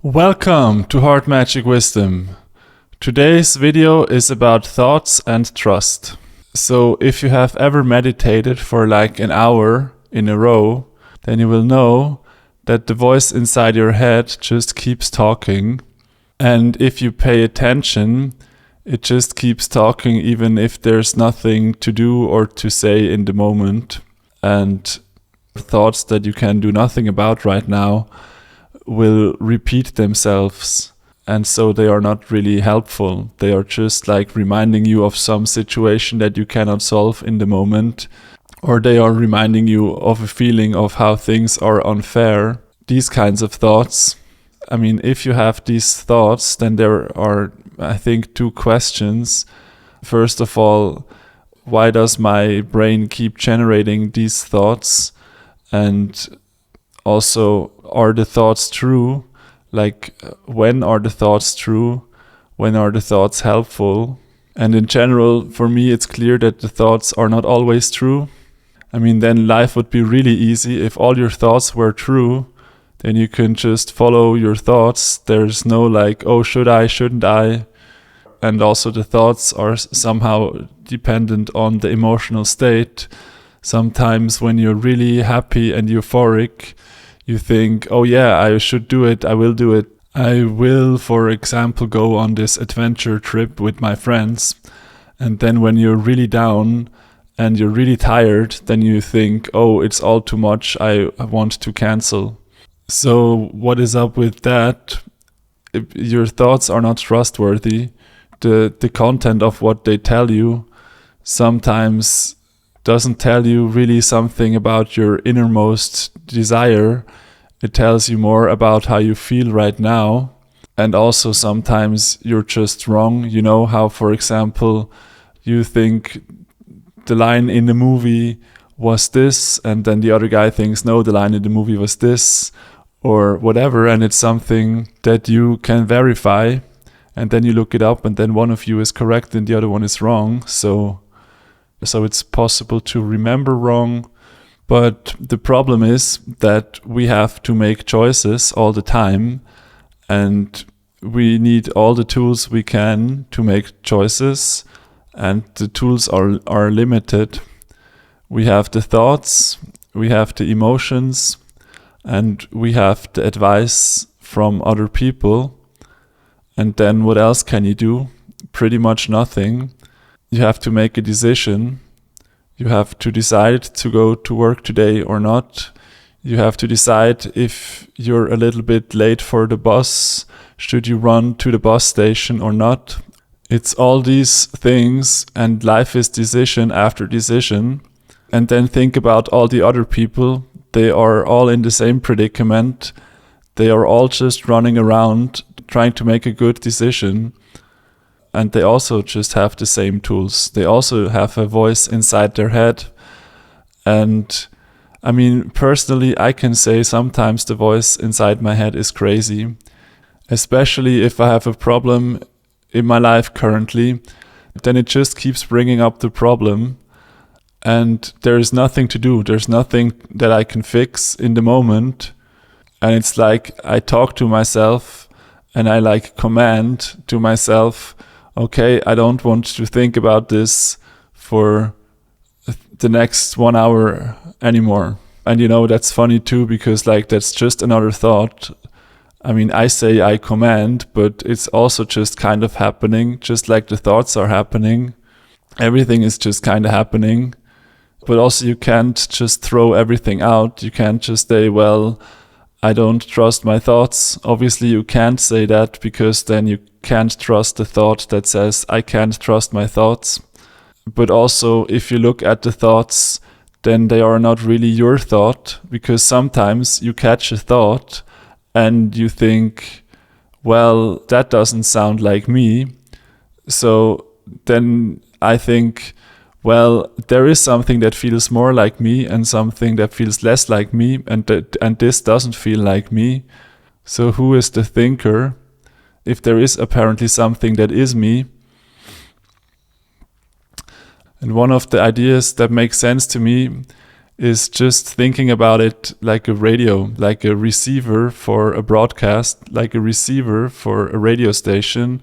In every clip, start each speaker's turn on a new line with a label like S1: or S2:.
S1: Welcome to Heart Magic Wisdom. Today's video is about thoughts and trust. So if you have ever meditated for like an hour in a row, then you will know that the voice inside your head just keeps talking. And if you pay attention, it just keeps talking even if there's nothing to do or to say in the moment. And thoughts that you can do nothing about right now will repeat themselves, and so they are not really helpful. They are just like reminding you of some situation that you cannot solve in the moment, or they are reminding you of a feeling of how things are unfair. These kinds of thoughts. I mean, if you have these thoughts, then there are, I think, two questions. First of all, why does my brain keep generating these thoughts? And also, are the thoughts true? Like, when are the thoughts true? When are the thoughts helpful? And in general, for me, it's clear that the thoughts are not always true. I mean, then life would be really easy if all your thoughts were true. Then you can just follow your thoughts. There's no like, oh, should I, shouldn't I? And also the thoughts are somehow dependent on the emotional state. Sometimes when you're really happy and euphoric, you think, oh yeah, I should do it, I will do it. I will, for example, go on this adventure trip with my friends. And then when you're really down and you're really tired, then you think, oh, it's all too much, I want to cancel. So what is up with that? If your thoughts are not trustworthy. The content of what they tell you sometimes doesn't tell you really something about your innermost desire. It tells you more about how you feel right now. And also sometimes you're just wrong. You know how, for example, you think the line in the movie was this, and then the other guy thinks, no, the line in the movie was this, or whatever. And it's something that you can verify. And then you look it up, and then one of you is correct and the other one is wrong. So it's possible to remember wrong. But the problem is that we have to make choices all the time, and we need all the tools we can to make choices, and the tools are limited. We have the thoughts, we have the emotions, and we have the advice from other people. And then what else can you do? Pretty much nothing. You have to make a decision. You have to decide to go to work today or not. You have to decide if you're a little bit late for the bus. Should you run to the bus station or not? It's all these things, and life is decision after decision. And then think about all the other people. They are all in the same predicament. They are all just running around trying to make a good decision. And they also just have the same tools. They also have a voice inside their head. And I mean, personally, I can say sometimes the voice inside my head is crazy. Especially if I have a problem in my life currently, then it just keeps bringing up the problem. And there is nothing to do. There's nothing that I can fix in the moment. And it's like I talk to myself and I like command to myself, okay, I don't want to think about this for the next 1 hour anymore. And you know, that's funny too, because like that's just another thought. I mean, I say I command, but it's also just kind of happening, just like the thoughts are happening. Everything is just kind of happening. But also you can't just throw everything out. You can't just say, well, I don't trust my thoughts. Obviously, you can't say that, because then you can't trust the thought that says, I can't trust my thoughts. But also, if you look at the thoughts, then they are not really your thought, because sometimes you catch a thought and you think, well, that doesn't sound like me. So then I think, well, there is something that feels more like me and something that feels less like me, and this doesn't feel like me. So who is the thinker? If there is apparently something that is me. And one of the ideas that makes sense to me is just thinking about it like a radio, like a receiver for a broadcast, like a receiver for a radio station.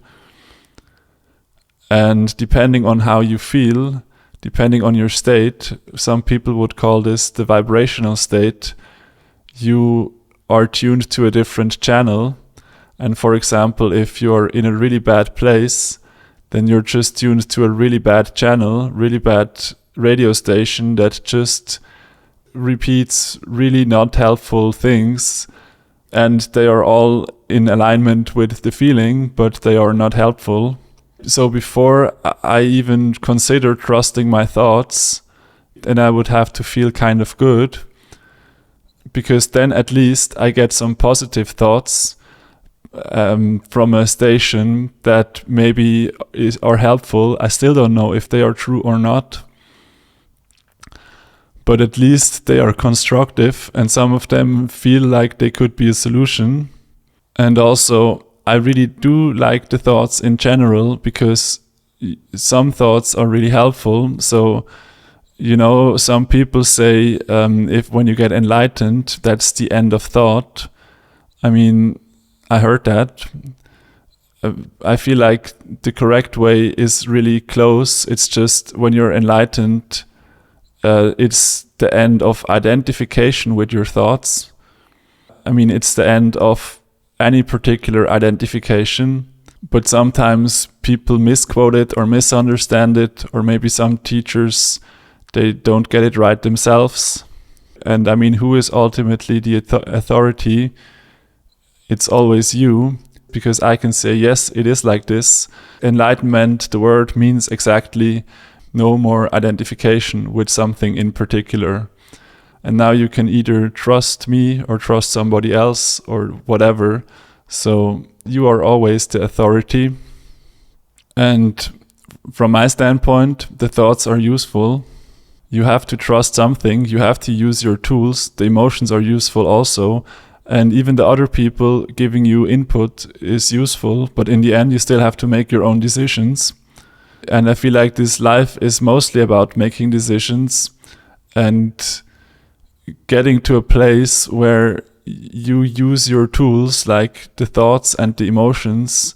S1: And depending on how you feel, depending on your state, some people would call this the vibrational state, you are tuned to a different channel. And for example, if you're in a really bad place, then you're just tuned to a really bad channel, really bad radio station that just repeats really not helpful things, and they are all in alignment with the feeling, but they are not helpful. So before I even consider trusting my thoughts, then I would have to feel kind of good, because then at least I get some positive thoughts from a station that maybe are helpful. I still don't know if they are true or not, but at least they are constructive, and some of them feel like they could be a solution. And also, I really do like the thoughts in general, because some thoughts are really helpful. So, some people say if when you get enlightened, that's the end of thought. I mean, I heard that. I feel like the correct way is really close. It's just when you're enlightened, it's the end of identification with your thoughts. I mean, it's the end of any particular identification, but sometimes people misquote it or misunderstand it, or maybe some teachers, they don't get it right themselves. And I mean, who is ultimately the authority? It's always you, because I can say, yes, it is like this. Enlightenment, the word means exactly no more identification with something in particular. And now you can either trust me or trust somebody else or whatever. So you are always the authority. And from my standpoint, the thoughts are useful. You have to trust something. You have to use your tools. The emotions are useful also. And even the other people giving you input is useful. But in the end, you still have to make your own decisions. And I feel like this life is mostly about making decisions and getting to a place where you use your tools, like the thoughts and the emotions,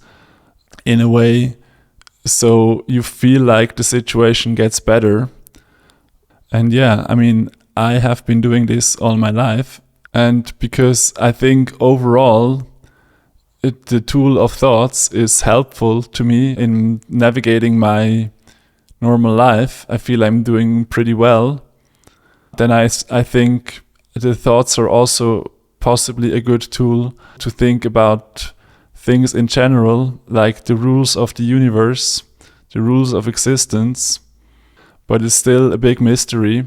S1: in a way so you feel like the situation gets better. And yeah, I mean, I have been doing this all my life. And because I think overall, the tool of thoughts is helpful to me in navigating my normal life. I feel I'm doing pretty well. Then I think the thoughts are also possibly a good tool to think about things in general, like the rules of the universe, the rules of existence. But it's still a big mystery.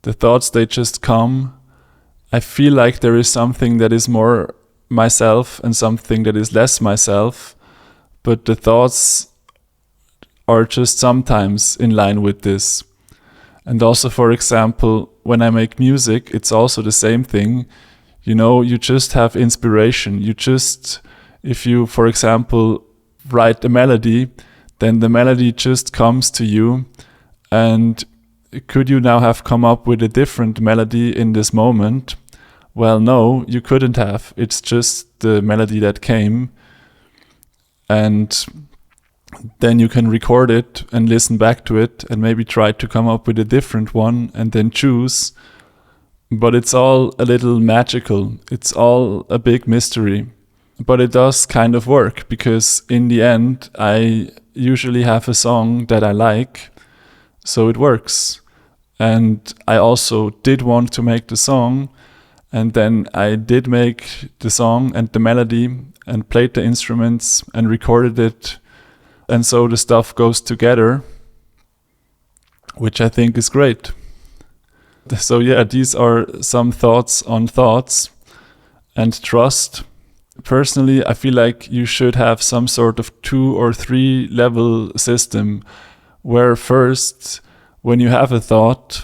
S1: The thoughts, they just come. I feel like there is something that is more myself and something that is less myself, but the thoughts are just sometimes in line with this. And also, for example, when I make music, it's also the same thing. You just have inspiration. If you, for example, write a melody, then the melody just comes to you. And could you now have come up with a different melody in this moment? Well, no, you couldn't have. It's just the melody that came. And then you can record it and listen back to it and maybe try to come up with a different one and then choose. But it's all a little magical. It's all a big mystery. But it does kind of work, because in the end, I usually have a song that I like. So it works. And I also did want to make the song. And then I did make the song and the melody and played the instruments and recorded it. And so the stuff goes together, which I think is great. So yeah, these are some thoughts on thoughts and trust. Personally, I feel like you should have some sort of 2 or 3 level system, where first, when you have a thought,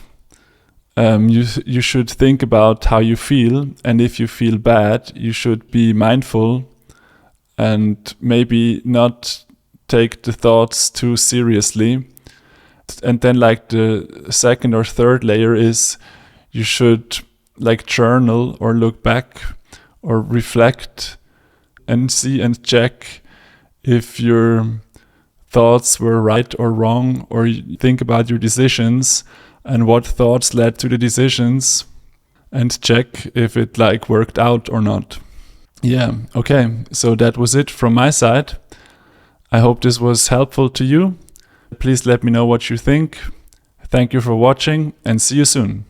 S1: you should think about how you feel, and if you feel bad, you should be mindful and maybe not take the thoughts too seriously. And then like the second or third layer is you should like journal or look back or reflect and see and check if your thoughts were right or wrong, or you think about your decisions and what thoughts led to the decisions, and check if it like worked out or not. Yeah, okay, so that was it from my side. I hope this was helpful to you. Please let me know what you think. Thank you for watching and see you soon.